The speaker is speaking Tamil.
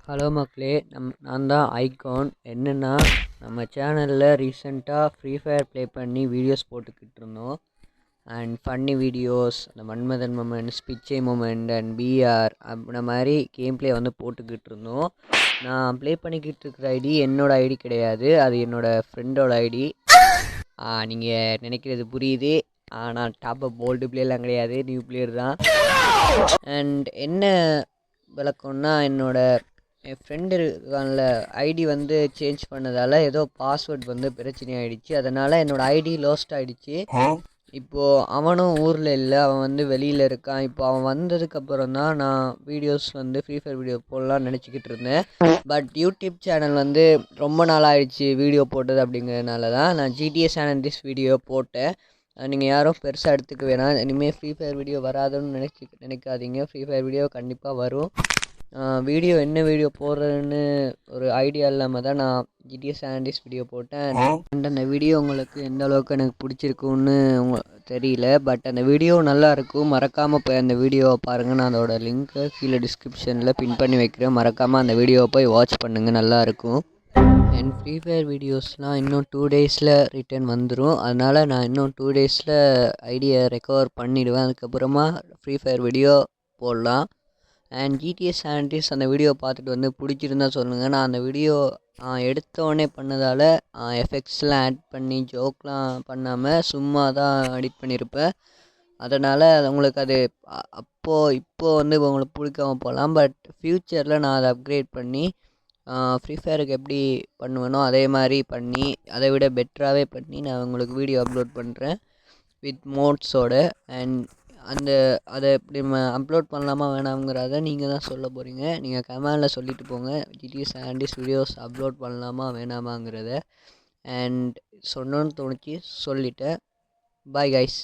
ஹலோ மக்களே, நான் தான் ஐகான். என்னென்னா, நம்ம சேனலில் ரீசெண்டாக ஃப்ரீ ஃபயர் ப்ளே பண்ணி வீடியோஸ் போட்டுக்கிட்டு இருந்தோம். அண்ட் ஃபன்னி வீடியோஸ், அந்த மன்மதன் மொமெண்ட்ஸ், பிச்சை மொமெண்ட் அண்ட் பிஆர் அந்த மாதிரி கேம் ப்ளே வந்து போட்டுக்கிட்டு இருந்தோம். நான் ப்ளே பண்ணிக்கிட்டு இருக்கிற ஐடி என்னோடய ஐடி கிடையாது, அது என்னோடய ஃப்ரெண்டோட ஐடி. நீங்கள் நினைக்கிறது புரியுது. நான் டாப் போல்டு பிளேயர்லாம் கிடையாது, நியூ பிளேயர் தான். அண்ட் என்ன விளக்கம்னா, என் ஃப்ரெண்டு இருக்கான்ல, ஐடி வந்து சேஞ்ச் பண்ணதால் ஏதோ பாஸ்வேர்ட் வந்து பிரச்சனையாயிடுச்சு. அதனால் என்னோடய ஐடி லோஸ்ட் ஆகிடுச்சு. இப்போது அவனும் ஊரில் இல்லை, அவன் வந்து வெளியில் இருக்கான். இப்போ அவன் வந்ததுக்கப்புறம் தான் நான் வீடியோஸ் வந்து ஃப்ரீ ஃபயர் வீடியோ போடலான்னு நினச்சிக்கிட்டு இருந்தேன். பட் யூடியூப் சேனல் வந்து ரொம்ப நாள் ஆகிடுச்சு வீடியோ போட்டது. அப்படிங்கிறதுனால தான் நான் ஜிடிஎஸ் அண்ட் வீடியோ போட்டேன். நீங்கள் யாரும் பெருசாக எடுத்துக்க வேணாம். இனிமேல் ஃப்ரீ ஃபயர் வீடியோ வராதுன்னு நினைக்காதீங்க. ஃப்ரீ ஃபயர் வீடியோ கண்டிப்பாக வரும். வீடியோ என்ன வீடியோ போடுறேன்னு ஒரு ஐடியா இல்லாமல் தான் நான் ஜிடிஎஸ் சாண்டிஸ் வீடியோ போட்டேன். அண்ட் அந்த வீடியோ உங்களுக்கு எந்த அளவுக்கு எனக்கு பிடிச்சிருக்குன்னு தெரியல. பட் அந்த வீடியோ நல்லாயிருக்கும். மறக்காமல் போய் அந்த வீடியோவை பாருங்கள். நான் அதோட லிங்க்கை கீழே டிஸ்கிரிப்ஷனில் பின் பண்ணி வைக்கிறேன். மறக்காமல் அந்த வீடியோவை போய் வாட்ச் பண்ணுங்கள், நல்லாயிருக்கும். அண்ட் ஃப்ரீ ஃபயர் வீடியோஸ்லாம் இன்னும் 2 டேஸில் ரிட்டர்ன் வந்துடும். அதனால் நான் இன்னும் 2 டேஸில் ஐடியை ரெக்கவர் பண்ணிவிடுவேன். அதுக்கப்புறமா ஃப்ரீ ஃபயர் வீடியோ போடலாம். அண்ட் ஜிடிஎஸ் சாண்டிஸ் அந்த வீடியோ பார்த்துட்டு வந்து பிடிச்சிருந்தா சொல்லுங்கள். நான் அந்த வீடியோ எடுத்தோடனே பண்ணதால் எஃபெக்ட்ஸ்லாம் ஆட் பண்ணி ஜோக்லாம் பண்ணாமல் சும்மா தான் எடிட் பண்ணியிருப்பேன். அதனால் உங்களுக்கு அது இப்போது வந்து உங்களுக்கு பிடிக்காம போகலாம். பட் ஃப்யூச்சரில் நான் அதை அப்கிரேட் பண்ணி ஃப்ரீ ஃபயருக்கு எப்படி பண்ணுவேனோ அதே மாதிரி பண்ணி, அதை விட பெட்டராகவே பண்ணி நான் உங்களுக்கு வீடியோ அப்லோட் பண்ணுறேன் வித் மோட்ஸோடு. அண்ட் அதை எப்படி அப்லோட் பண்ணலாமா வேணாங்கிறத நீங்கள் தான் சொல்ல போகிறீங்க. நீங்கள் கமெண்டில் சொல்லிட்டு போங்க, ஜிடிஎஸ் சாண்டிஸ் வீடியோஸ் அப்லோட் பண்ணலாமா வேணாமாங்கிறத. அண்ட் சொன்னோன்னு தோணுச்சு, சொல்லிட்டேன். Bye guys.